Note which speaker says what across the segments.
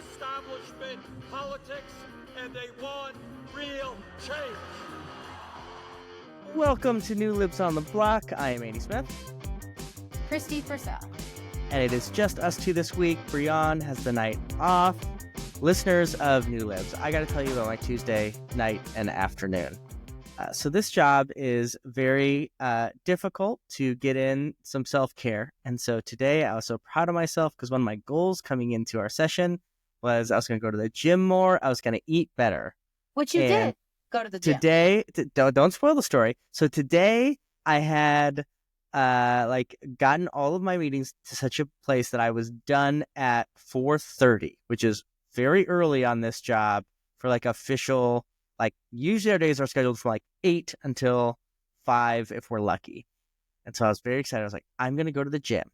Speaker 1: establishment politics, and they want real change.
Speaker 2: Welcome to New Libs on the Block. I am Andy Smith.
Speaker 3: Kristi Pursell.
Speaker 2: And it is just us two this week. Brion has the night off. Listeners of New Libs, I got to tell you about my Tuesday night and afternoon. So this job is very difficult to get in some self-care. And so today I was so proud of myself because one of my goals coming into our session was I was going to go to the gym more. I was going to eat better.
Speaker 3: Which you did. Go to the gym.
Speaker 2: Today, don't spoil the story. So today I had gotten all of my meetings to such a place that I was done at 4:30, which is very early on this job for official. Usually our days are scheduled from 8 until 5 if we're lucky. And so I was very excited. I was like, I'm going to go to the gym.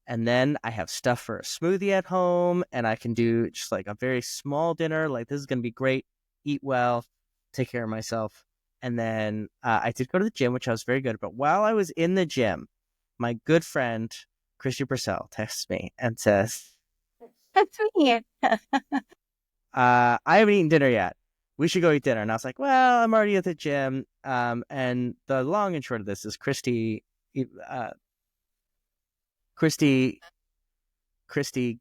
Speaker 2: And then I have stuff for a smoothie at home, and I can do just a very small dinner. This is going to be great. Eat well, take care of myself. And then I did go to the gym, which I was very good. But while I was in the gym, my good friend, Kristi Pursell, texts me and says,
Speaker 3: That's me.
Speaker 2: I haven't eaten dinner yet. We should go eat dinner. And I was like, well, I'm already at the gym. And the long and short of this is Kristi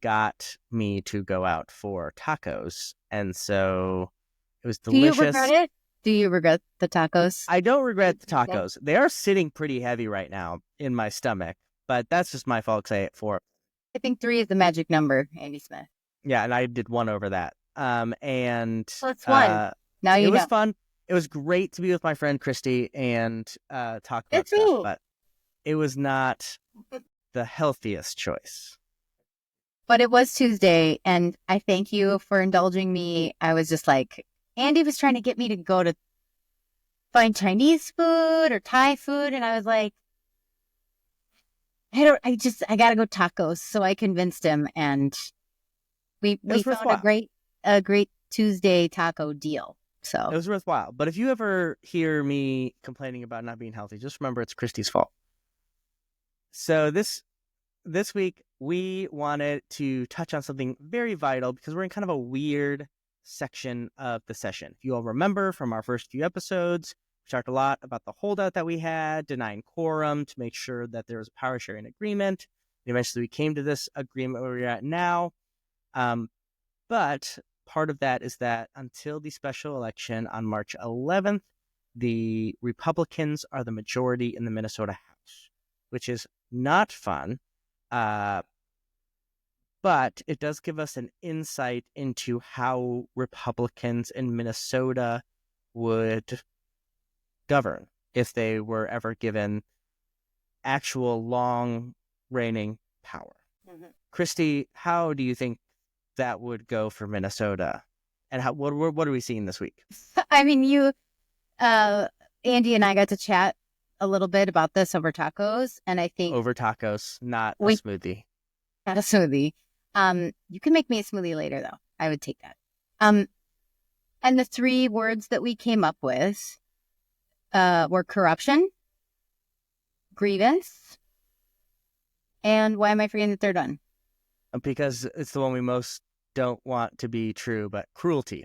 Speaker 2: got me to go out for tacos. And so it was delicious.
Speaker 3: Do you regret it? Do you regret the tacos?
Speaker 2: I don't regret the tacos. They are sitting pretty heavy right now in my stomach, but that's just my fault because I ate 4.
Speaker 3: I think 3 is the magic number, Andy Smith.
Speaker 2: Yeah, and I did 1 over that. And
Speaker 3: so it's 1. Now you know.
Speaker 2: It was fun. It was great to be with my friend Kristi and talk about
Speaker 3: it's
Speaker 2: stuff,
Speaker 3: me.
Speaker 2: But it was not the healthiest choice.
Speaker 3: But it was Tuesday, and I thank you for indulging me. I was just Andy was trying to get me to go to find Chinese food or Thai food, and I was like, I gotta go tacos. So I convinced him, and we found a great Tuesday taco deal. So
Speaker 2: it was worthwhile. But if you ever hear me complaining about not being healthy, just remember it's Kristi's fault. So this week we wanted to touch on something very vital because we're in kind of a weird section of the session. If you all remember from our first few episodes, we talked a lot about the holdout that we had, denying quorum to make sure that there was a power sharing agreement. And eventually we came to this agreement where we're at now. But part of that is that until the special election on March 11th, the Republicans are the majority in the Minnesota House, which is not fun. But it does give us an insight into how Republicans in Minnesota would govern if they were ever given actual long reigning power. Mm-hmm. Kristi, how do you think that would go for Minnesota? And what are we seeing this week?
Speaker 3: I mean, Andy and I got to chat a little bit about this over tacos, and I think
Speaker 2: over tacos, not a smoothie.
Speaker 3: Not a smoothie. You can make me a smoothie later, though. I would take that. And the 3 words that we came up with were corruption, grievance, and why am I forgetting the third one?
Speaker 2: Because it's the one we most don't want to be true, but cruelty.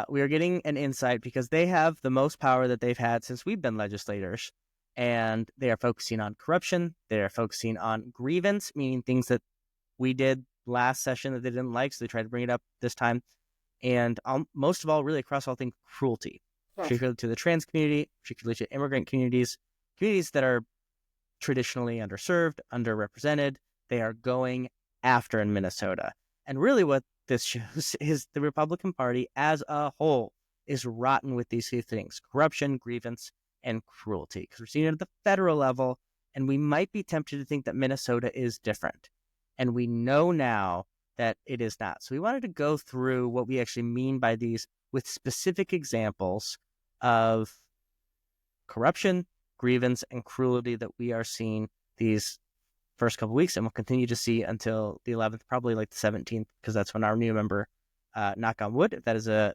Speaker 2: We are getting an insight because they have the most power that they've had since we've been legislators, and they are focusing on corruption. They are focusing on grievance, meaning things that we did last session that they didn't like, so they tried to bring it up this time. And most of all, really across all things, cruelty, particularly to the trans community, particularly to immigrant communities that are traditionally underserved, underrepresented. They are going after in Minnesota. And really what this shows is the Republican Party as a whole is rotten with these 2 things, corruption, grievance, and cruelty. Because we're seeing it at the federal level, and we might be tempted to think that Minnesota is different. And we know now that it is not. So we wanted to go through what we actually mean by these with specific examples of corruption, grievance, and cruelty that we are seeing these first couple weeks, and we'll continue to see until the 11th, probably the 17th, because that's when our new member, knock on wood, if that is a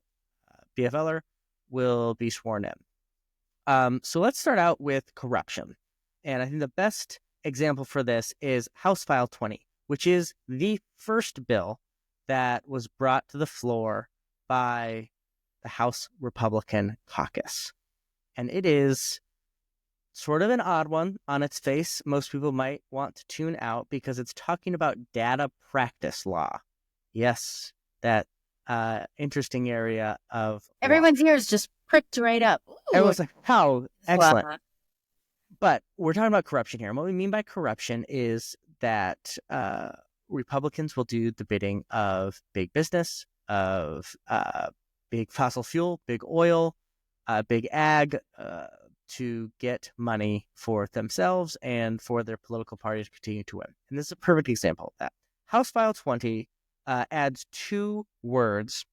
Speaker 2: BFLer, will be sworn in. So let's start out with corruption. And I think the best example for this is House File 20, which is the first bill that was brought to the floor by the House Republican caucus. And it is sort of an odd one on its face. Most people might want to tune out because it's talking about data practice law. Yes, that interesting area of
Speaker 3: Everyone's ears just pricked right up. Ooh.
Speaker 2: Everyone's like, how excellent.
Speaker 3: Wow.
Speaker 2: But we're talking about corruption here. And what we mean by corruption is that Republicans will do the bidding of big business, of big fossil fuel, big oil, big ag, to get money for themselves and for their political party to continue to win. And this is a perfect example of that. House File 20 adds 2 words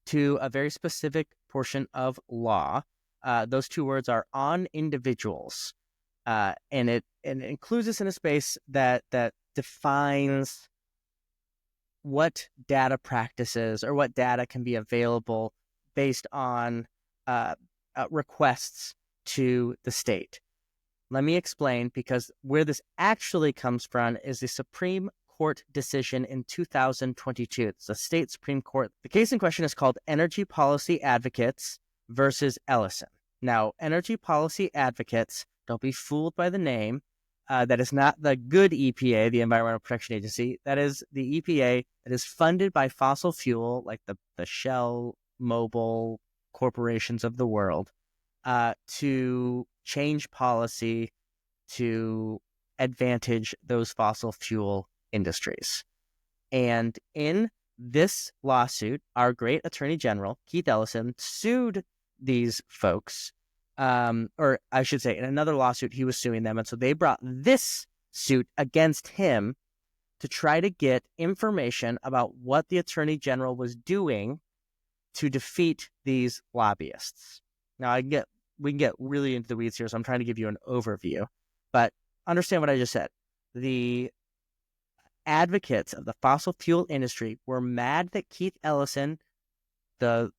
Speaker 2: to a very specific portion of law. Those 2 words are on individuals. And it includes this in a space that defines what data practices or what data can be available based on requests to the state. Let me explain, because where this actually comes from is the Supreme Court decision in 2022. It's the state Supreme Court. The case in question is called Energy Policy Advocates versus Ellison. Now, Energy Policy Advocates, don't be fooled by the name. That is not the good EPA, the Environmental Protection Agency. That is the EPA that is funded by fossil fuel, like the Shell, Mobil corporations of the world, to change policy to advantage those fossil fuel industries. And in this lawsuit, our great Attorney General, Keith Ellison, sued these folks, or I should say, in another lawsuit, he was suing them. And so they brought this suit against him to try to get information about what the Attorney General was doing to defeat these lobbyists. Now, we can get really into the weeds here, so I'm trying to give you an overview. But understand what I just said. The advocates of the fossil fuel industry were mad that Keith Ellison, the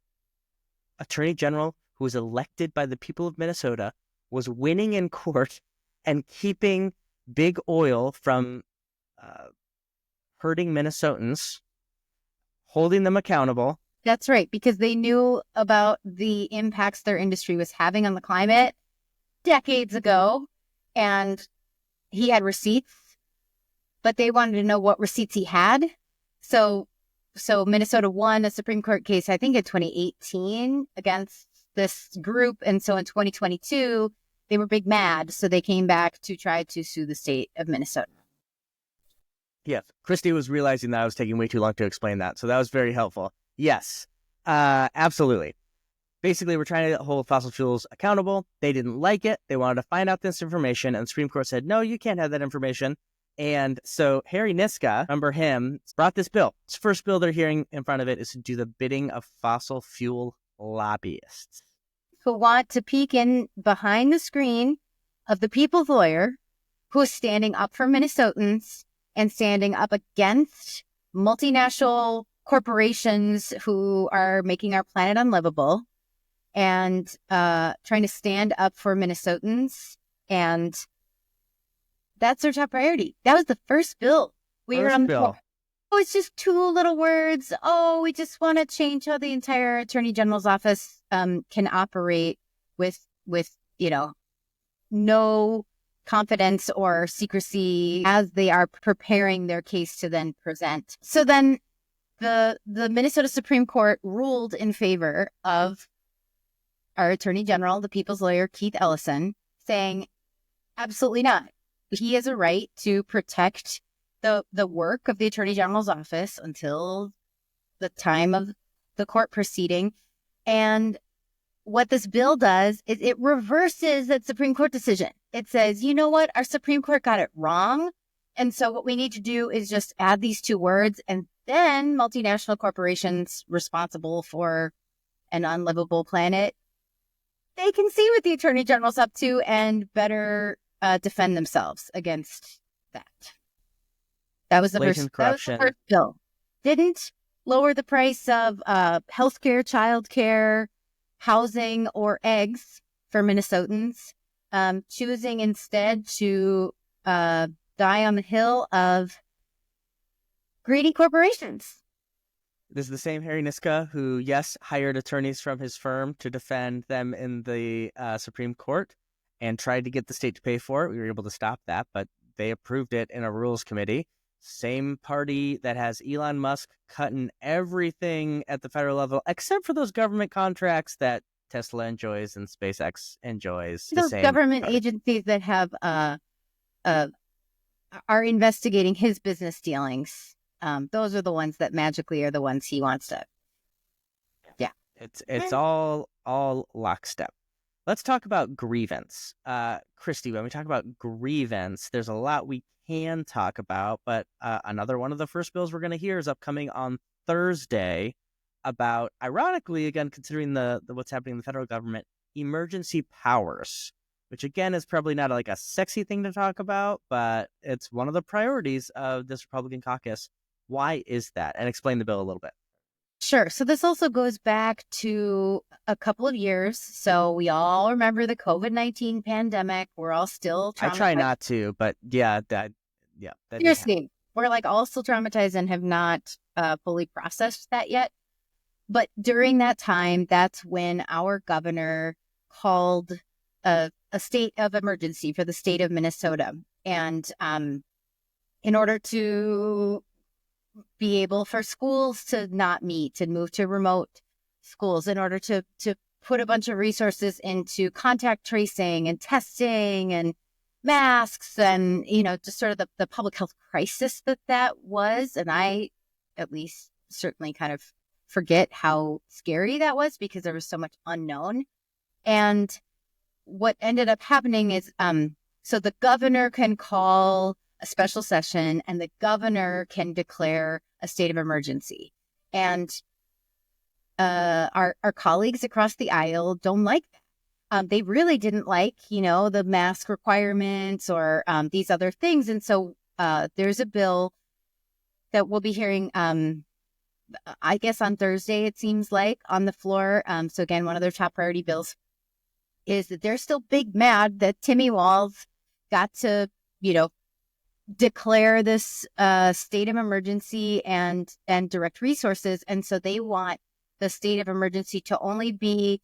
Speaker 2: Attorney General who was elected by the people of Minnesota, was winning in court and keeping big oil from hurting Minnesotans, holding them accountable.
Speaker 3: That's right, because they knew about the impacts their industry was having on the climate decades ago, and he had receipts, but they wanted to know what receipts he had. So Minnesota won a Supreme Court case, I think in 2018, against this group, and so in 2022, they were big mad, so they came back to try to sue the state of Minnesota.
Speaker 2: Yes, Kristi was realizing that I was taking way too long to explain that, so that was very helpful. Yes, absolutely. Basically, we're trying to hold fossil fuels accountable. They didn't like it. They wanted to find out this information, and the Supreme Court said, no, you can't have that information. And so Harry Niska, remember him, brought this bill. His first bill they're hearing in front of it is to do the bidding of fossil fuel lobbyists
Speaker 3: who want to peek in behind the screen of the people's lawyer who is standing up for Minnesotans and standing up against multinational corporations who are making our planet unlivable, and trying to stand up for Minnesotans. And that's their top priority. That was the first bill we heard on the floor. Oh, it's just 2 little words. Oh, we just want to change how the entire Attorney General's office can operate with no confidence or secrecy as they are preparing their case to then present. So then the Minnesota Supreme Court ruled in favor of our Attorney General, the people's lawyer, Keith Ellison, saying, absolutely not. He has a right to protect the work of the Attorney General's office until the time of the court proceeding. And what this bill does is it reverses that Supreme Court decision. It says, you know what? Our Supreme Court got it wrong. And so what we need to do is just add these 2 words, and then multinational corporations responsible for an unlivable planet, they can see what the Attorney General's up to and better defend themselves against that. That was the first bill. Didn't lower the price of healthcare, childcare, housing, or eggs for Minnesotans, choosing instead to die on the hill of greedy corporations.
Speaker 2: This is the same Harry Niska who, yes, hired attorneys from his firm to defend them in the Supreme Court and tried to get the state to pay for it. We were able to stop that, but they approved it in a rules committee. Same party that has Elon Musk cutting everything at the federal level, except for those government contracts that Tesla enjoys and SpaceX enjoys.
Speaker 3: Those government agencies that have are investigating his business dealings. Those are the ones that magically are the ones he wants to. Yeah,
Speaker 2: it's all lockstep. Let's talk about Grievance. Kristi, when we talk about Grievance, there's a lot we can talk about, but another one of the first bills we're going to hear is upcoming on Thursday about, ironically, again, considering the what's happening in the federal government, emergency powers, which again is probably not like a sexy thing to talk about, but it's one of the priorities of this Republican caucus. Why is that? And explain the bill a little bit.
Speaker 3: Sure. So this also goes back to a couple of years. So we all remember the COVID-19 pandemic. We're all still traumatized.
Speaker 2: I try not to, but yeah.
Speaker 3: Seriously, we're like all still traumatized and have not fully processed that yet. But during that time, that's when our governor called a state of emergency for the state of Minnesota. And in order to be able for schools to not meet and move to remote schools, in order to put a bunch of resources into contact tracing and testing and masks and, just sort of the public health crisis that was. And I, at least, certainly kind of forget how scary that was because there was so much unknown. And what ended up happening is, so the governor can call a special session and the governor can declare a state of emergency. And our colleagues across the aisle don't like that. They really didn't like, the mask requirements or these other things. And so there's a bill that we'll be hearing, I guess on Thursday, it seems like, on the floor. So again, one of their top priority bills is that they're still big mad that Timmy Walz got to, declare this state of emergency and direct resources. And so they want the state of emergency to only be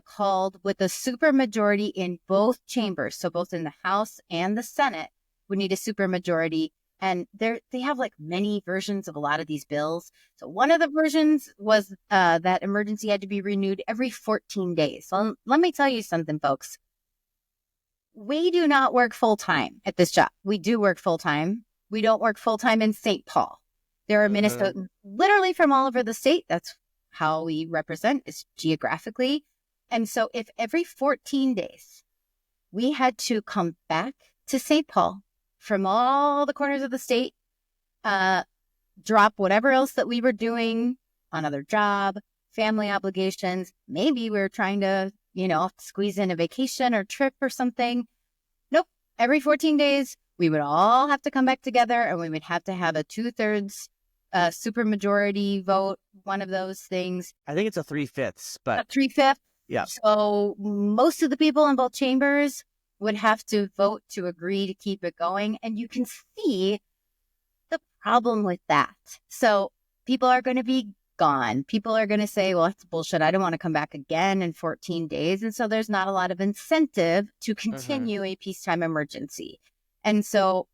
Speaker 3: called with a supermajority in both chambers. So both in the House and the Senate would need a supermajority. And they have like many versions of a lot of these bills. So one of the versions was that emergency had to be renewed every 14 days. So let me tell you something, folks. We do not work full time at this job. We do work full time. We don't work full time in St. Paul. There are Minnesotans literally from all over the state. That's how we represent, is geographically. And so if every 14 days we had to come back to St. Paul from all the corners of the state, drop whatever else that we were doing, another job, family obligations, maybe we were trying to, squeeze in a vacation or trip or something. Nope. Every 14 days, we would all have to come back together and we would have to have a 2/3 supermajority vote, one of those things.
Speaker 2: I think it's a 3/5, but
Speaker 3: a 3/5.
Speaker 2: Yeah.
Speaker 3: So most of the people in both chambers would have to vote to agree to keep it going. And you can see the problem with that. So people are going to be gone. People are going to say, well, that's bullshit. I don't want to come back again in 14 days. And so there's not a lot of incentive to continue a peacetime emergency. And so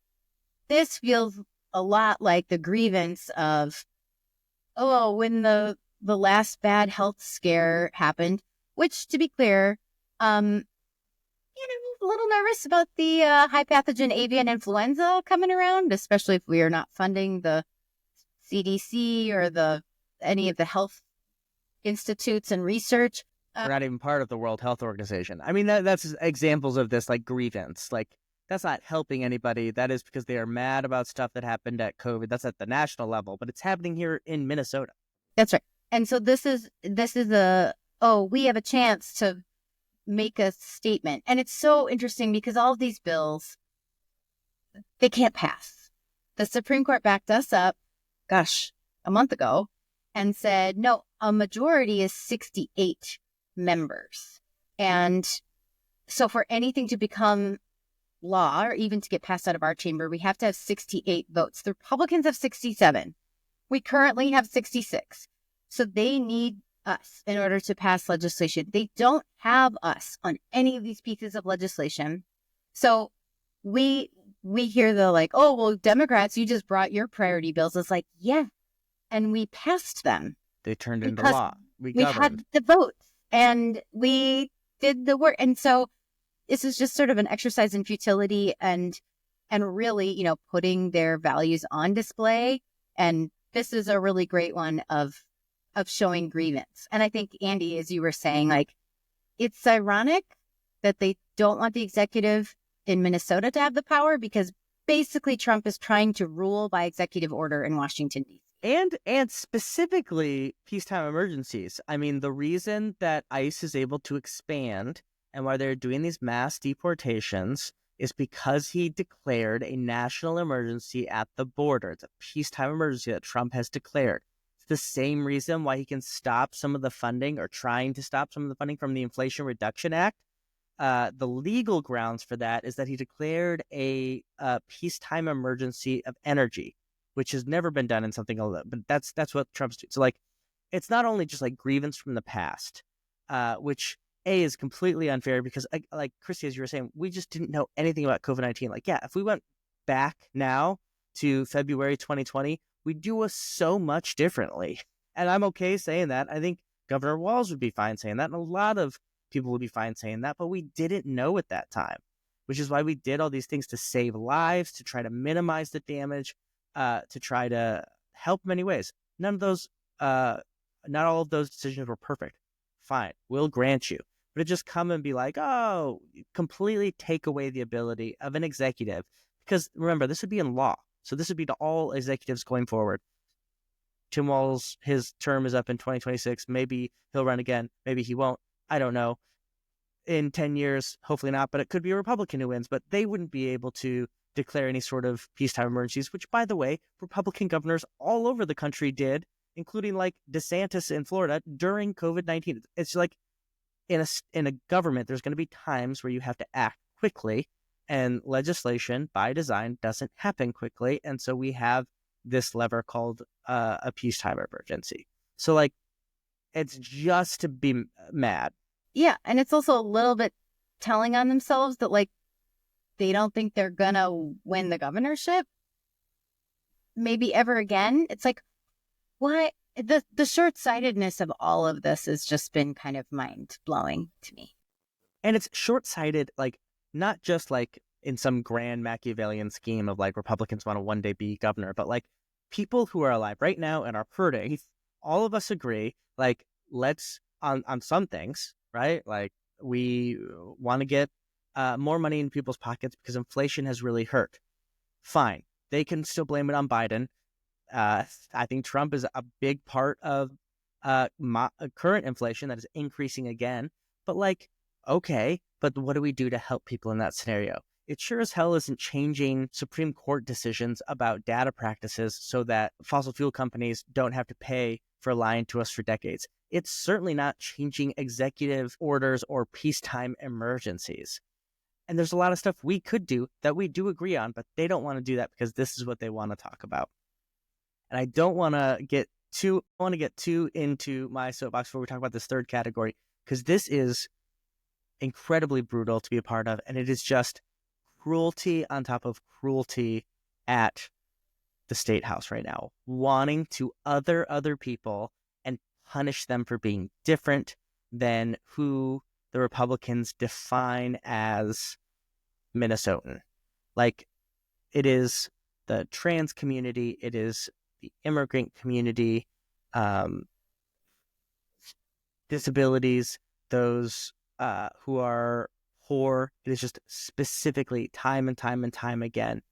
Speaker 3: this feels a lot like the grievance of, when the last bad health scare happened, which, to be clear, a little nervous about the high pathogen avian influenza coming around, especially if we are not funding the CDC or any of the health institutes and research.
Speaker 2: We're not even part of the World Health Organization. I mean, that's examples of this, like grievance. Like, that's not helping anybody. That is because they are mad about stuff that happened at COVID. That's at the national level, but it's happening here in Minnesota.
Speaker 3: That's right. And so this is we have a chance to make a statement. And it's so interesting because all of these bills, they can't pass. The Supreme Court backed us up, a month ago, and said, no, a majority is 68 members. And so for anything to become law or even to get passed out of our chamber, we have to have 68 votes. The Republicans have 67. We currently have 66. So they need us in order to pass legislation. They don't have us on any of these pieces of legislation. So we hear the like, oh, well, Democrats, you just brought your priority bills. It's like, yeah. And we passed them.
Speaker 2: They turned into law. We
Speaker 3: had the votes and we did the work. And so this is just sort of an exercise in futility and really, you know, putting their values on display. And this is a really great one of showing grievance. And I think, Andy, as you were saying, like, it's ironic that they don't want the executive in Minnesota to have the power because basically Trump is trying to rule by executive order in Washington, D.C.
Speaker 2: And specifically peacetime emergencies. I mean, the reason that ICE is able to expand and why they're doing these mass deportations is because he declared a national emergency at the border. It's a peacetime emergency that Trump has declared. It's the same reason why he can stop some of the funding or trying to stop some of the funding from the Inflation Reduction Act. The legal grounds for that is that he declared a peacetime emergency of energy, which has never been done in something like that. But that's what Trump's doing. So, like, it's not only just like grievance from the past, which is completely unfair because, like Kristi, as you were saying, we just didn't know anything about COVID-19. Like, yeah, if we went back now to February 2020, we'd do us so much differently. And I'm okay saying that. I think Governor Walz would be fine saying that, and a lot of people would be fine saying that, but we didn't know at that time, which is why we did all these things to save lives, to try to minimize the damage, to try to help in many ways. Not all of those decisions were perfect. Fine, we'll grant you. But to just come and be like, oh, completely take away the ability of an executive. Because remember, this would be in law. So this would be to all executives going forward. Tim Walz, his term is up in 2026. Maybe he'll run again. Maybe he won't. I don't know. In 10 years, hopefully not, but it could be a Republican who wins. But they wouldn't be able to declare any sort of peacetime emergencies, which, by the way, Republican governors all over the country did, including like DeSantis in Florida during COVID-19. It's like in a government, there's going to be times where you have to act quickly, and legislation by design doesn't happen quickly. And so we have this lever called a peacetime emergency. So, like, it's just to be mad.
Speaker 3: Yeah, and it's also a little bit telling on themselves that, like, they don't think they're gonna win the governorship maybe ever again. It's like, why? The short-sightedness of all of this has just been kind of mind-blowing to me.
Speaker 2: And it's short-sighted, like, not just like in some grand Machiavellian scheme of like Republicans want to one day be governor, but like people who are alive right now and are hurting, all of us agree, like, let's, on some things, right? Like, we want to get more money in people's pockets because inflation has really hurt. Fine. They can still blame it on Biden. I think Trump is a big part of current inflation that is increasing again. But, like, okay, but what do we do to help people in that scenario? It sure as hell isn't changing Supreme Court decisions about data practices so that fossil fuel companies don't have to pay for lying to us for decades. It's certainly not changing executive orders or peacetime emergencies. And there's a lot of stuff we could do that we do agree on, but they don't want to do that because this is what they want to talk about. And I don't want to get too into my soapbox before we talk about this third category, because this is incredibly brutal to be a part of, and it is just cruelty on top of cruelty at the State House right now, wanting to other people and punish them for being different than who the Republicans define as Minnesotan. Like, it is the trans community, it is the immigrant community, disabilities, those who are poor. It is just specifically time and time again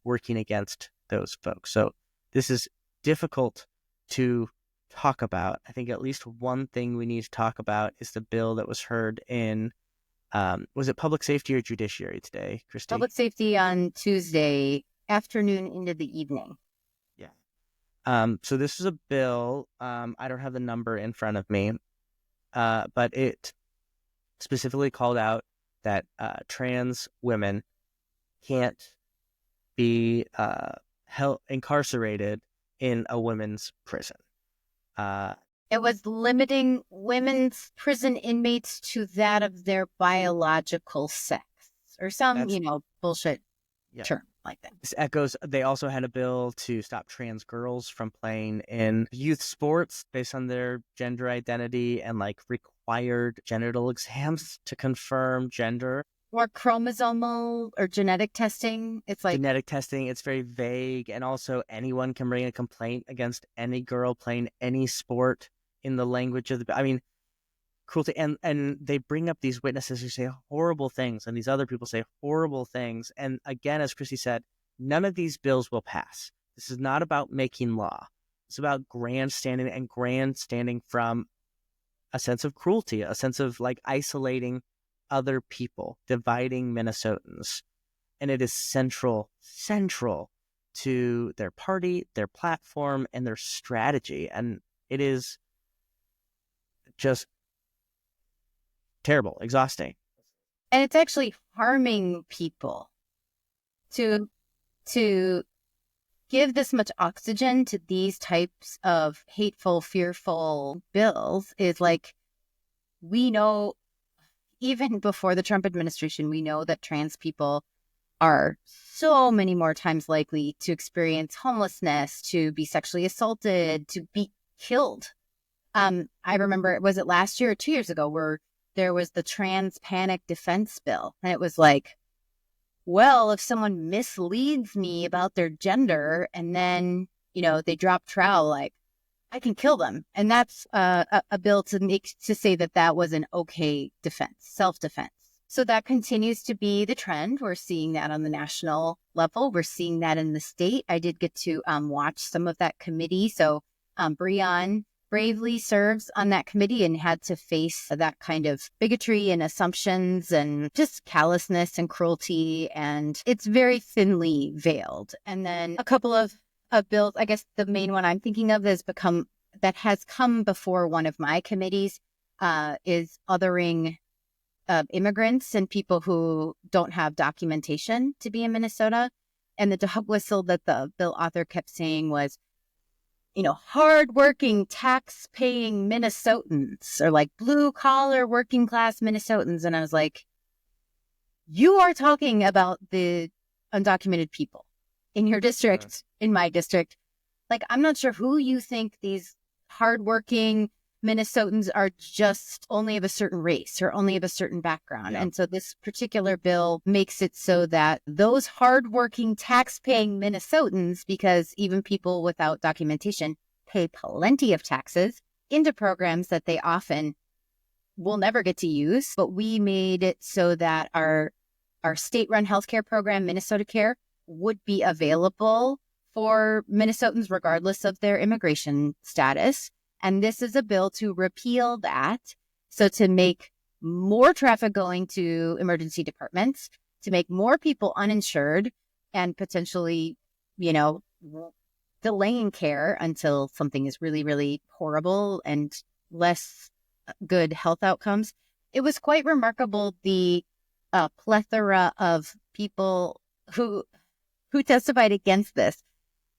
Speaker 2: working against those folks. So this is difficult to talk about. I think at least one thing we need to talk about is the bill that was heard in, was it public safety or judiciary today, Kristi?
Speaker 3: Public safety on Tuesday afternoon into the evening.
Speaker 2: Yeah. So this is a bill, I don't have the number in front of me, but it specifically called out that trans women can't be incarcerated in a women's prison.
Speaker 3: It was limiting women's prison inmates to that of their biological sex, or some, bullshit term like that.
Speaker 2: This echoes, they also had a bill to stop trans girls from playing in youth sports based on their gender identity, and like required genital exams to confirm gender.
Speaker 3: Or chromosomal or genetic testing. It's like
Speaker 2: genetic testing. It's very vague. And also anyone can bring a complaint against any girl playing any sport in the language of cruelty. And they bring up these witnesses who say horrible things, and these other people say horrible things. And again, as Kristi said, none of these bills will pass. This is not about making law. It's about grandstanding from a sense of cruelty, a sense of like isolating other people, dividing Minnesotans. And it is central to their party, their platform, and their strategy. And it is just terrible, exhausting.
Speaker 3: And it's actually harming people to give this much oxygen to these types of hateful, fearful bills is like, we know, even before the Trump administration, we know that trans people are so many more times likely to experience homelessness, to be sexually assaulted, to be killed. I remember, was it last year or 2 years ago, where there was the trans panic defense bill. And it was like, well, if someone misleads me about their gender and then, they drop trowel, like, I can kill them. And that's a bill to say that was an okay defense, self-defense. So that continues to be the trend. We're seeing that on the national level. We're seeing that in the state. I did get to watch some of that committee. So Brion bravely serves on that committee and had to face that kind of bigotry and assumptions and just callousness and cruelty. And it's very thinly veiled. And then a couple of bills, I guess the main one I'm thinking of has come before one of my committees, is othering immigrants and people who don't have documentation to be in Minnesota. And the dog whistle that the bill author kept saying was, hardworking, tax-paying Minnesotans, or like blue-collar, working-class Minnesotans. And I was like, you are talking about the undocumented people in your district, in my district. Like, I'm not sure who you think these hardworking Minnesotans are, just only of a certain race or only of a certain background. Yeah. And so this particular bill makes it so that those hardworking, tax-paying Minnesotans, because even people without documentation pay plenty of taxes into programs that they often will never get to use. But we made it so that our state-run healthcare program, Minnesota Care, would be available for Minnesotans regardless of their immigration status. And this is a bill to repeal that. So to make more traffic going to emergency departments, to make more people uninsured and potentially, delaying care until something is really, really horrible and less good health outcomes. It was quite remarkable, the plethora of people who testified against this.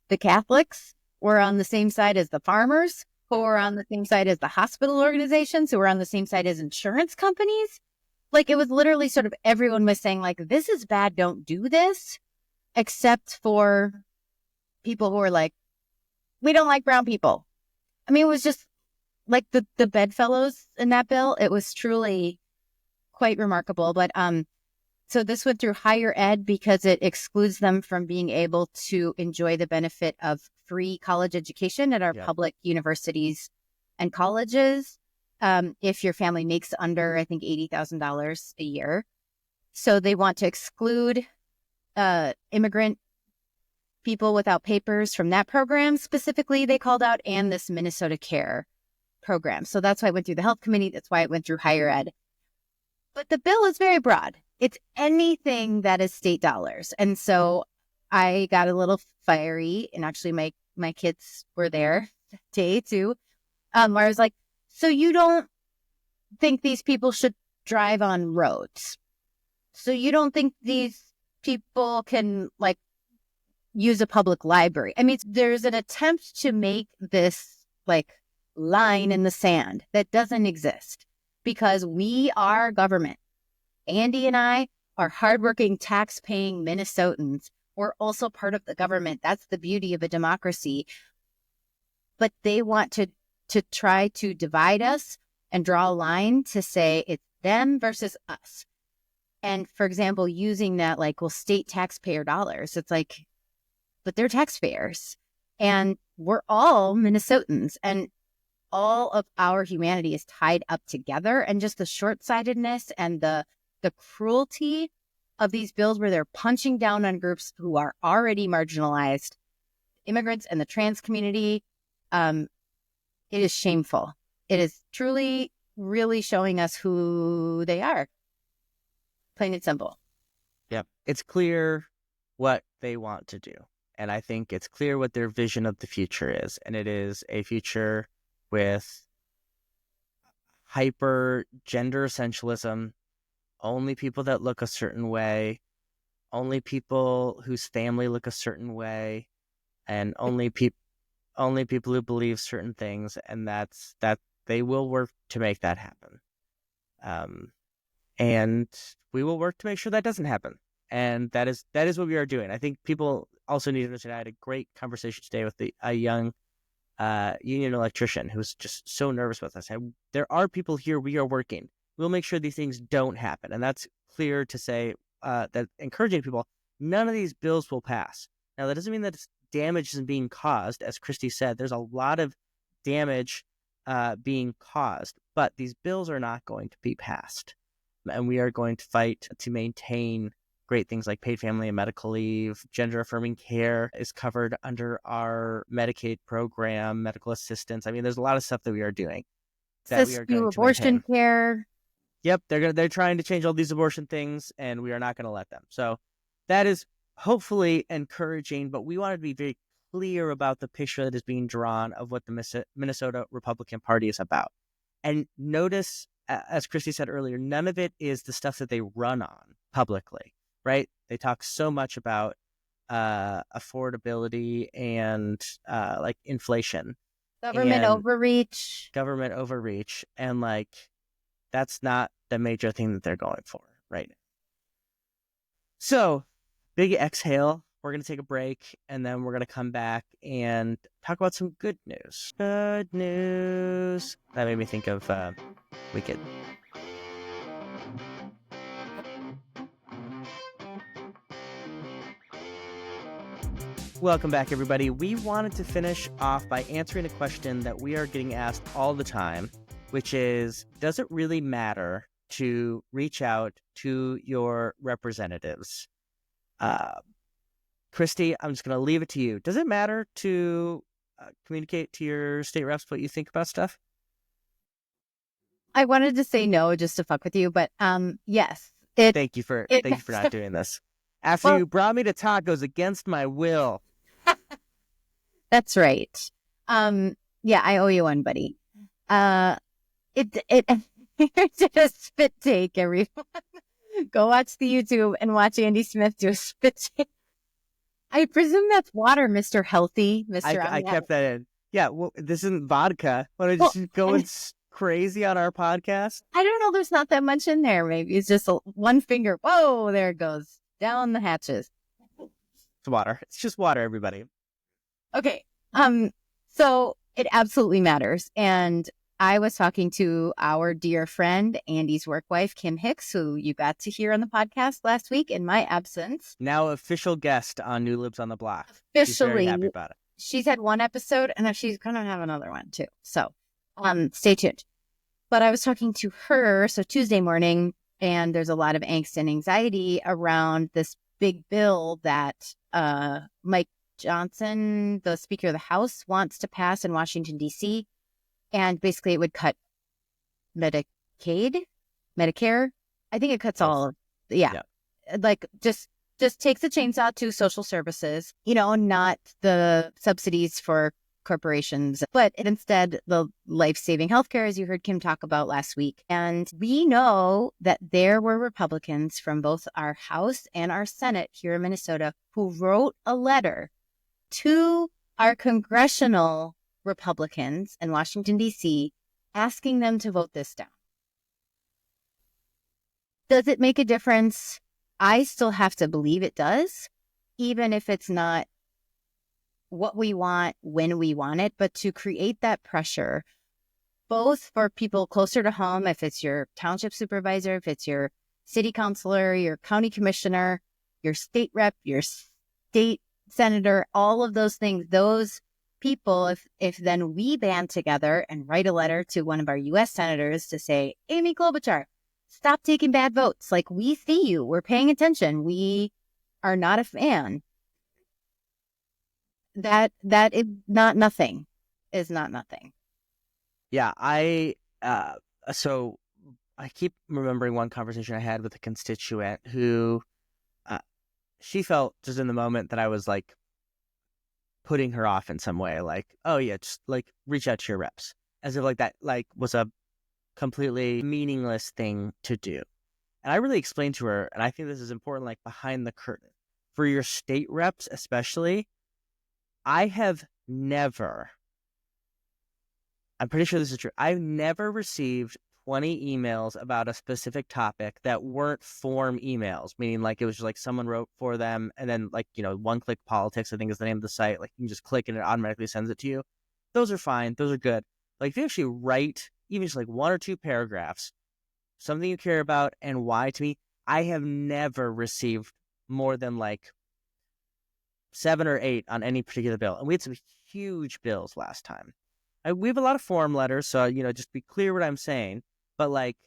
Speaker 3: The Catholics were on the same side as the farmers, who were on the same side as the hospital organizations, who were on the same side as insurance companies. Like, it was literally sort of everyone was saying, like, this is bad, don't do this, except for people who were like, we don't like brown people. I mean, it was just like the bedfellows in that bill. It was truly quite remarkable. But so this went through higher ed because it excludes them from being able to enjoy the benefit of free college education at our public universities and colleges if your family makes under, I think, $80,000 a year. So they want to exclude immigrant people without papers from that program specifically, they called out, and this Minnesota Care program. So that's why it went through the health committee. That's why it went through higher ed. But the bill is very broad. It's anything that is state dollars. And so I got a little fiery, and actually my kids were there that day too, where I was like, so you don't think these people should drive on roads? So you don't think these people can, like, use a public library. I mean, there's an attempt to make this like line in the sand that doesn't exist because we are government. Andy and I are hardworking, tax-paying Minnesotans. We're also part of the government. That's the beauty of a democracy. But they want to try to divide us and draw a line to say it's them versus us. And for example, using that like, well, state taxpayer dollars, it's like, but they're taxpayers and we're all Minnesotans and all of our humanity is tied up together. And just the short-sightedness and the cruelty of these bills where they're punching down on groups who are already marginalized, immigrants and the trans community, it is shameful. It is truly, really showing us who they are. Plain and simple.
Speaker 2: Yep. It's clear what they want to do. And I think it's clear what their vision of the future is. And it is a future with hyper gender essentialism, only people that look a certain way, only people whose family look a certain way, and only people who believe certain things. And that they will work to make that happen. And we will work to make sure that doesn't happen. And that is what we are doing. I think people also need to understand. I had a great conversation today with a young union electrician who's just so nervous with us. There are people here. We are working. We'll make sure these things don't happen. And that's clear to say that encouraging people, none of these bills will pass. Now, that doesn't mean that damage isn't being caused. As Kristi said, there's a lot of damage being caused, but these bills are not going to be passed. And we are going to fight to maintain great things like paid family and medical leave. Gender affirming care is covered under our Medicaid program, medical assistance. I mean, there's a lot of stuff that we are doing. That we are going to
Speaker 3: abortion care.
Speaker 2: Yep, they're trying to change all these abortion things, and we are not going to let them. So that is hopefully encouraging, but we want to be very clear about the picture that is being drawn of what the Minnesota Republican Party is about. And notice, as Kristi said earlier, none of it is the stuff that they run on publicly, right? They talk so much about affordability and like inflation.
Speaker 3: Government overreach.
Speaker 2: And like, that's not the major thing that they're going for right now. So, big exhale. We're going to take a break, and then we're going to come back and talk about some good news. Good news. That made me think of Wicked. Welcome back, everybody. We wanted to finish off by answering a question that we are getting asked all the time, which is, does it really matter to reach out to your representatives? Kristi, I'm just going to leave it to you. Does it matter to communicate to your state reps what you think about stuff?
Speaker 3: I wanted to say no just to fuck with you, but yes.
Speaker 2: Thank you for not doing this. After you brought me to tacos against my will.
Speaker 3: That's right. Yeah, I owe you one, buddy. It did a spit take, everyone. Go watch the YouTube and watch Andy Smith do a spit take. I presume that's water, Mr. Healthy.
Speaker 2: I kept that in. Yeah, well, this isn't vodka. Want to just go crazy on our podcast?
Speaker 3: I don't know. There's not that much in there. Maybe it's just one finger. Whoa, there it goes. Down the hatches.
Speaker 2: It's water. It's just water, everybody.
Speaker 3: Okay. So it absolutely matters. And I was talking to our dear friend, Andy's work wife, Kim Hicks, who you got to hear on the podcast last week in my absence.
Speaker 2: Now official guest on New Libs on the Block.
Speaker 3: Officially.
Speaker 2: She's very happy about it.
Speaker 3: She's had one episode, and she's going to have another one, too. So stay tuned. But I was talking to her, so Tuesday morning, and there's a lot of angst and anxiety around this big bill that Mike Johnson, the Speaker of the House, wants to pass in Washington, D.C., and basically it would cut Medicare. I think it cuts all. Yeah. Like just takes a chainsaw to social services, not the subsidies for corporations, but instead the life-saving healthcare, as you heard Kim talk about last week. And we know that there were Republicans from both our House and our Senate here in Minnesota who wrote a letter to our congressional Republicans in Washington, D.C., asking them to vote this down. Does it make a difference? I still have to believe it does, even if it's not what we want when we want it, but to create that pressure, both for people closer to home, if it's your township supervisor, if it's your city councilor, your county commissioner, your state rep, your state senator, all of those things, those people, if then we band together and write a letter to one of our U.S. senators to say, Amy Klobuchar, stop taking bad votes. Like, we see you. We're paying attention. We are not a fan. That is not nothing. Is not nothing.
Speaker 2: Yeah, so I keep remembering one conversation I had with a constituent who she felt just in the moment that I was like putting her off in some way, like, oh yeah, just like reach out to your reps, as if like that like was a completely meaningless thing to do. And I really explained to her, and I think this is important, like behind the curtain for your state reps especially. I have never, I'm pretty sure this is true, I've never received 20 emails about a specific topic that weren't form emails, meaning like it was just like someone wrote for them, and then like, you know, One Click Politics, I think is the name of the site. Like you can just click and it automatically sends it to you. Those are fine. Those are good. Like if you actually write even just like 1 or 2 paragraphs, something you care about and why to me, I have never received more than like 7 or 8 on any particular bill. And we had some huge bills last time. We have a lot of form letters, so, you know, just be clear what I'm saying. But like,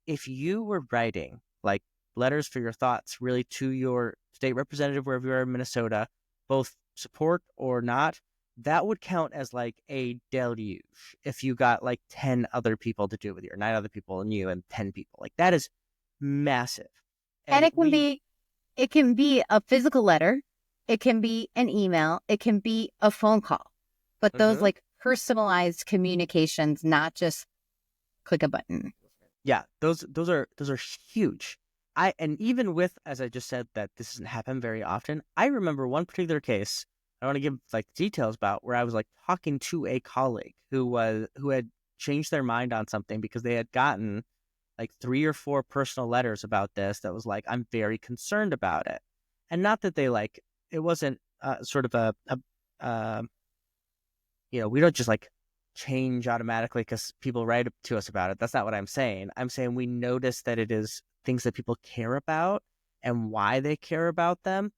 Speaker 2: if you were writing like letters for your thoughts really to your state representative wherever you are in Minnesota, both support or not, that would count as like a deluge if you got like 10 other people to do it with you, or 9 other people and you and 10 people. Like that is massive.
Speaker 3: And it can be a physical letter. It can be an email. It can be a phone call. But those like personalized communications, not just click a button.
Speaker 2: Yeah, those are huge. And even with, as I just said, that this doesn't happen very often, I remember one particular case I want to give like details about, where I was like talking to a colleague who had changed their mind on something because they had gotten like 3 or 4 personal letters about this that was like, I'm very concerned about it. And not that they like, it wasn't sort of you know, we don't just like change automatically because people write to us about it. That's not what I'm saying. I'm saying we notice that it is things that people care about and why they care about them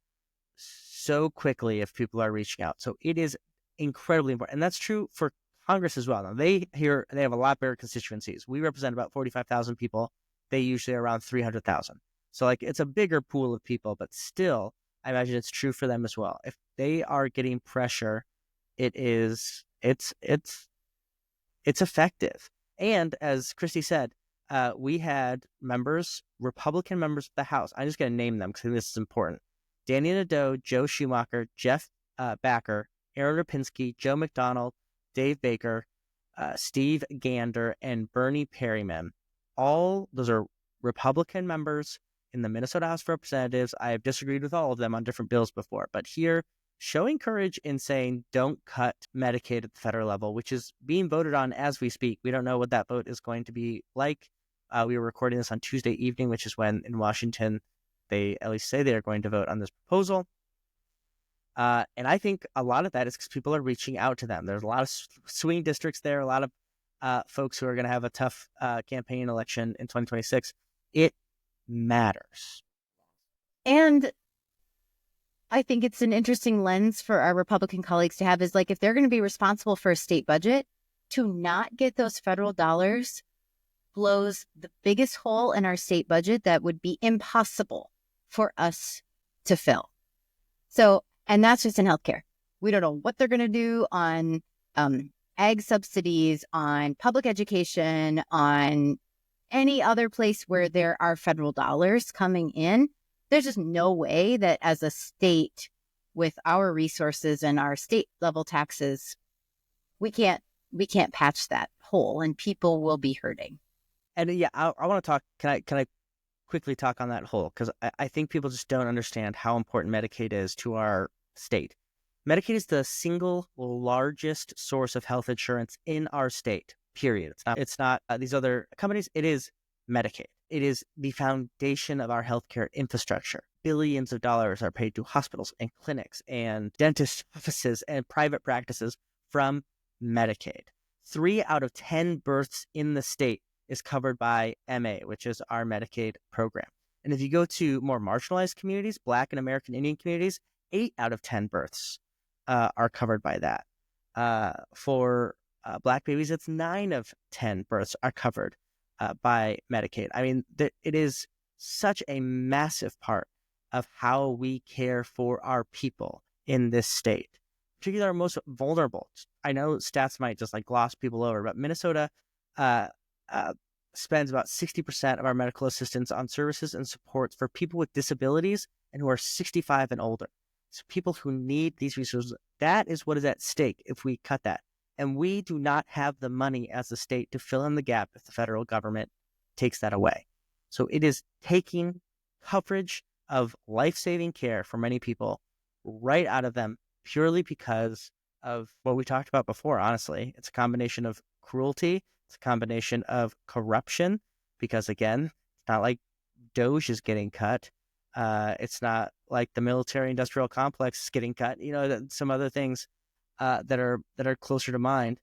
Speaker 2: so quickly if people are reaching out. So it is incredibly important. And that's true for Congress as well. Now they have a lot bigger constituencies. We represent about 45,000 people. They usually are around 300,000. So like it's a bigger pool of people, but still, I imagine it's true for them as well. If they are getting pressure, it's effective. And as Kristi said, we had Republican members of the House. I'm just going to name them because I think this is important. Danny Nadeau, Joe Schumacher, Jeff Backer, Aaron Rapinski, Joe McDonald, Dave Baker, Steve Gander, and Bernie Perryman. All those are Republican members in the Minnesota House of Representatives. I have disagreed with all of them on different bills before, but here, showing courage in saying don't cut Medicaid at the federal level, which is being voted on as we speak. We don't know what that vote is going to be like. We were recording this on Tuesday evening, which is when in Washington they at least say they are going to vote on this proposal. And I think a lot of that is because people are reaching out to them. There's a lot of swing districts there, a lot of folks who are going to have a tough campaign election in 2026. It matters.
Speaker 3: And I think it's an interesting lens for our Republican colleagues to have, is like, if they're going to be responsible for a state budget, to not get those federal dollars blows the biggest hole in our state budget that would be impossible for us to fill. So, and that's just in healthcare. We don't know what they're going to do on ag subsidies, on public education, on any other place where there are federal dollars coming in. There's just no way that as a state with our resources and our state level taxes, we can't patch that hole, and people will be hurting.
Speaker 2: And yeah, I want to talk. Can I quickly talk on that hole? Because I think people just don't understand how important Medicaid is to our state. Medicaid is the single largest source of health insurance in our state, period. It's not these other companies. It is Medicaid. It is the foundation of our healthcare infrastructure. Billions of dollars are paid to hospitals and clinics and dentist offices and private practices from Medicaid. 3 out of 10 births in the state is covered by MA, which is our Medicaid program. And if you go to more marginalized communities, Black and American Indian communities, 8 out of 10 births are covered by that. For Black babies, it's 9 of 10 births are covered by Medicaid. I mean, it is such a massive part of how we care for our people in this state, particularly our most vulnerable. I know stats might just like gloss people over, but Minnesota spends about 60% of our medical assistance on services and supports for people with disabilities and who are 65 and older. So people who need these resources, that is what is at stake if we cut that. And we do not have the money as a state to fill in the gap if the federal government takes that away. So it is taking coverage of life-saving care for many people right out of them purely because of what we talked about before, honestly. It's a combination of cruelty. It's a combination of corruption because, again, it's not like Doge is getting cut. It's not like the military-industrial complex is getting cut. You know, some other things that are closer to mind,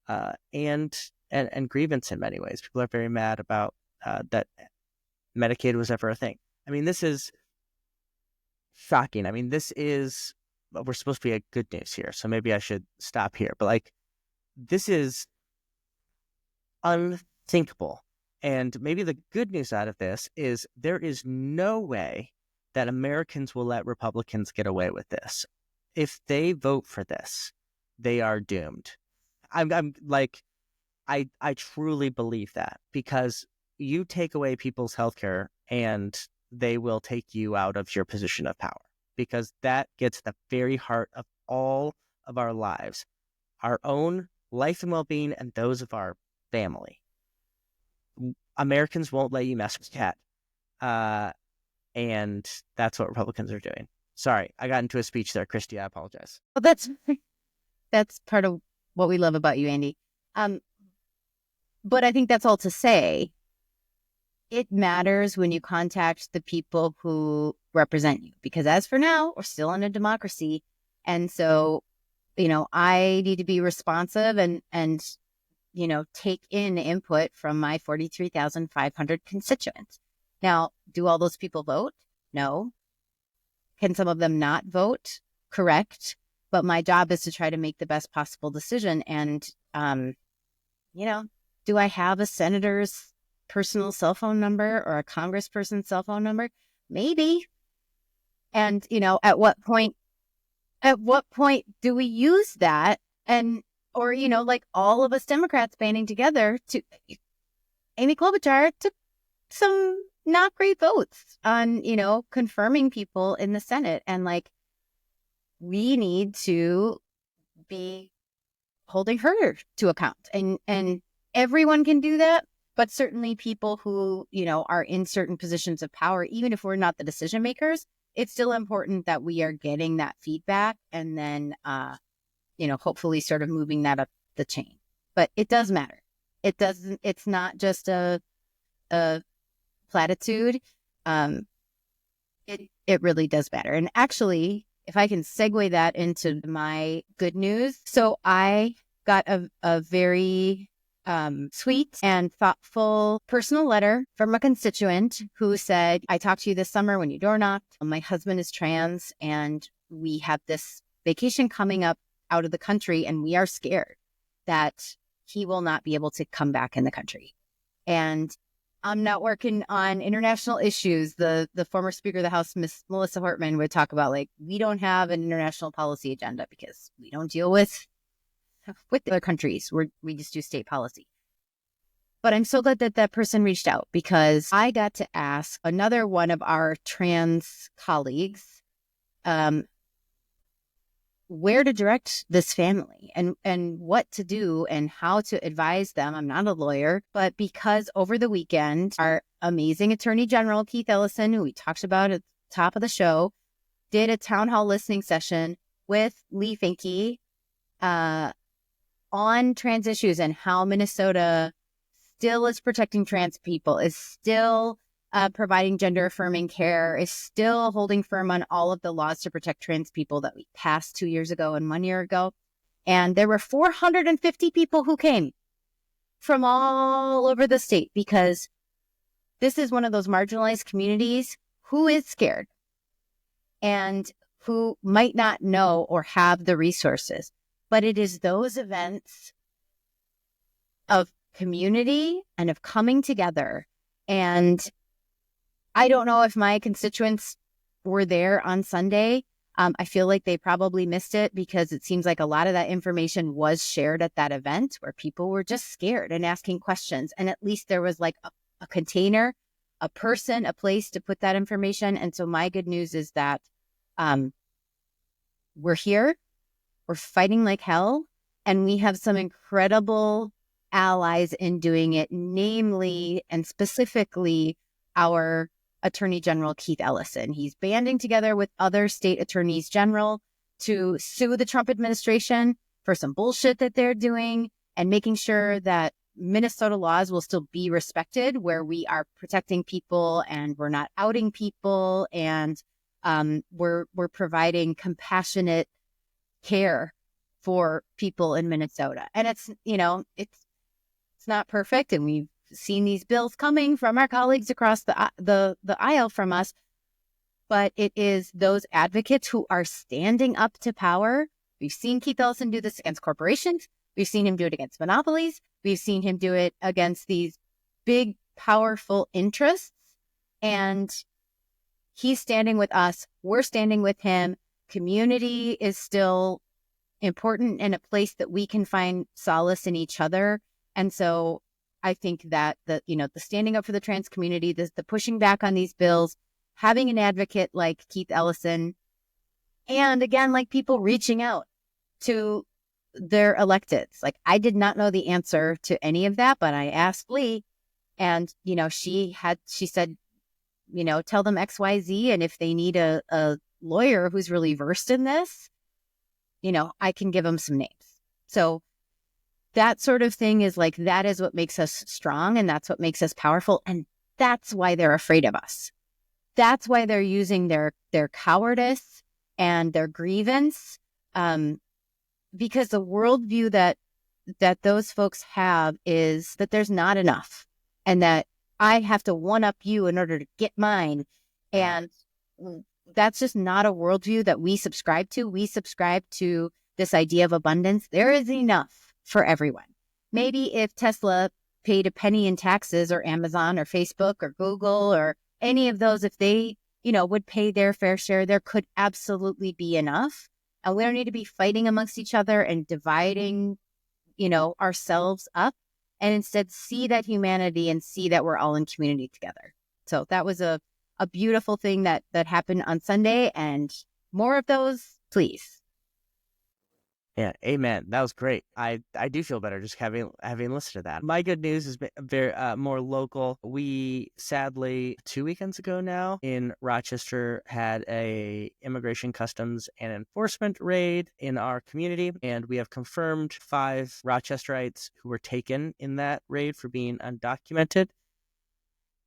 Speaker 2: and grievance in many ways. People are very mad about that Medicaid was ever a thing. I mean, this is shocking. I mean, we're supposed to be a good news here, so maybe I should stop here. But like, this is unthinkable. And maybe the good news out of this is there is no way that Americans will let Republicans get away with this. If they vote for this, they are doomed. I'm like, I truly believe that, because you take away people's healthcare and they will take you out of your position of power, because that gets the very heart of all of our lives, our own life and well-being and those of our family. Americans won't let you mess with that. And that's what Republicans are doing. Sorry, I got into a speech there, Kristi. I apologize.
Speaker 3: Well, that's part of what we love about you, Andy. But I think that's all to say. It matters when you contact the people who represent you, because as for now, we're still in a democracy. And so, you know, I need to be responsive and you know, take in input from my 43,500 constituents. Now, do all those people vote? No. Can some of them not vote? Correct. But my job is to try to make the best possible decision. And, you know, do I have a senator's personal cell phone number or a congressperson's cell phone number? Maybe. And, you know, at what point do we use that? Or, you know, like all of us Democrats banding together to Amy Klobuchar took some not great votes on, you know, confirming people in the Senate. And like, we need to be holding her to account, and everyone can do that. But certainly people who, you know, are in certain positions of power, even if we're not the decision makers, it's still important that we are getting that feedback and then, you know, hopefully sort of moving that up the chain. But it does matter. It's not just a platitude. It really does matter. And actually, if I can segue that into my good news. So I got a very sweet and thoughtful personal letter from a constituent who said, I talked to you this summer when you door knocked. My husband is trans and we have this vacation coming up out of the country, and we are scared that he will not be able to come back in the country. And I'm not working on international issues. The former Speaker of the House, Miss Melissa Hortman, would talk about, like, we don't have an international policy agenda because we don't deal with other countries. We just do state policy. But I'm so glad that that person reached out, because I got to ask another one of our trans colleagues, where to direct this family and what to do and how to advise them. I'm not a lawyer, but because over the weekend, our amazing Attorney General, Keith Ellison, who we talked about at the top of the show, did a town hall listening session with Lee Finke on trans issues and how Minnesota still is protecting trans people, is still providing gender affirming care, is still holding firm on all of the laws to protect trans people that we passed 2 years ago and 1 year ago. And there were 450 people who came from all over the state because this is one of those marginalized communities who is scared and who might not know or have the resources. But it is those events of community and of coming together. And I don't know if my constituents were there on Sunday. I feel like they probably missed it because it seems like a lot of that information was shared at that event where people were just scared and asking questions. And at least there was like a container, a person, a place to put that information. And so my good news is that we're here, we're fighting like hell, and we have some incredible allies in doing it, namely and specifically our Attorney General Keith Ellison. He's banding together with other state attorneys general to sue the Trump administration for some bullshit that they're doing and making sure that Minnesota laws will still be respected, where we are protecting people and we're not outing people, and we're providing compassionate care for people in Minnesota. And it's not perfect, and we've seen these bills coming from our colleagues across the aisle from us, but it is those advocates who are standing up to power. We've seen Keith Ellison do this against corporations. We've seen him do it against monopolies. We've seen him do it against these big, powerful interests. And he's standing with us. We're standing with him. Community is still important and a place that we can find solace in each other. And so I think that the standing up for the trans community, the pushing back on these bills, having an advocate like Keith Ellison, and again, like people reaching out to their electeds. Like, I did not know the answer to any of that, but I asked Lee, and she said, tell them XYZ, and if they need a lawyer who's really versed in this, I can give them some names. So that sort of thing is like, that is what makes us strong, and that's what makes us powerful. And that's why they're afraid of us. That's why they're using their cowardice and their grievance, because the worldview that those folks have is that there's not enough, and that I have to one up you in order to get mine. And that's just not a worldview that we subscribe to. We subscribe to this idea of abundance. There is enough for everyone. Maybe if Tesla paid a penny in taxes, or Amazon or Facebook or Google or any of those, if they, would pay their fair share, there could absolutely be enough. And we don't need to be fighting amongst each other and dividing, ourselves up, and instead see that humanity and see that we're all in community together. So that was a beautiful thing that happened on Sunday, and more of those, please.
Speaker 2: Yeah, amen. That was great. I do feel better just having listened to that. My good news is very more local. We sadly 2 weekends ago now in Rochester had a immigration, customs, and enforcement raid in our community, and we have confirmed 5 Rochesterites who were taken in that raid for being undocumented.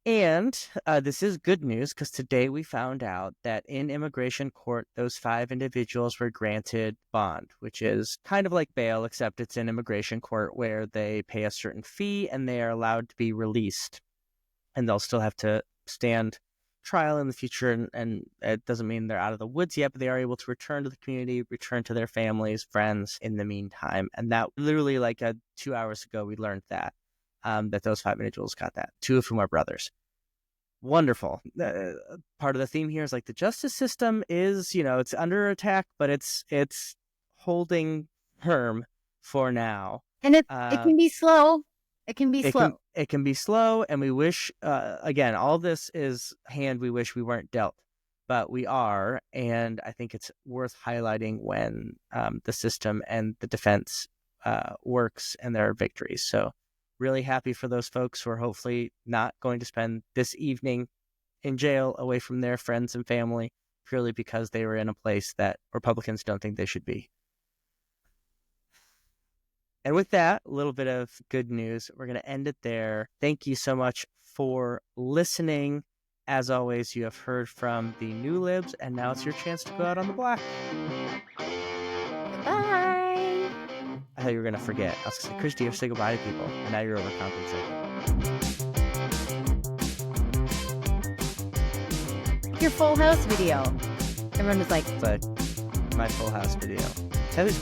Speaker 2: And this is good news, because today we found out that in immigration court, those 5 individuals were granted bond, which is kind of like bail, except it's in immigration court where they pay a certain fee and they are allowed to be released. And they'll still have to stand trial in the future. And it doesn't mean they're out of the woods yet, but they are able to return to the community, return to their families, friends in the meantime. And that literally 2 hours ago, we learned that those 5 individuals got that, 2 of whom are brothers. Wonderful. Part of the theme here is like the justice system is, it's under attack, but it's holding firm for now.
Speaker 3: And it can be slow. It can be slow.
Speaker 2: It can be slow, and we wish, again, all this is hand we wish we weren't dealt. but we are, and I think it's worth highlighting when the system and the defense works and there are victories. So really happy for those folks who are hopefully not going to spend this evening in jail away from their friends and family purely because they were in a place that Republicans don't think they should be. And with that, a little bit of good news. We're going to end it there. Thank you so much for listening. As always, you have heard from the new Libs, and now it's your chance to go out on the block.
Speaker 3: Bye.
Speaker 2: I thought you were going to forget. I was going to say, Kristi, you have to say goodbye to people, and now you're overcompensating.
Speaker 3: Your Full House video. Everyone was like,
Speaker 2: But my Full House video. Taylor's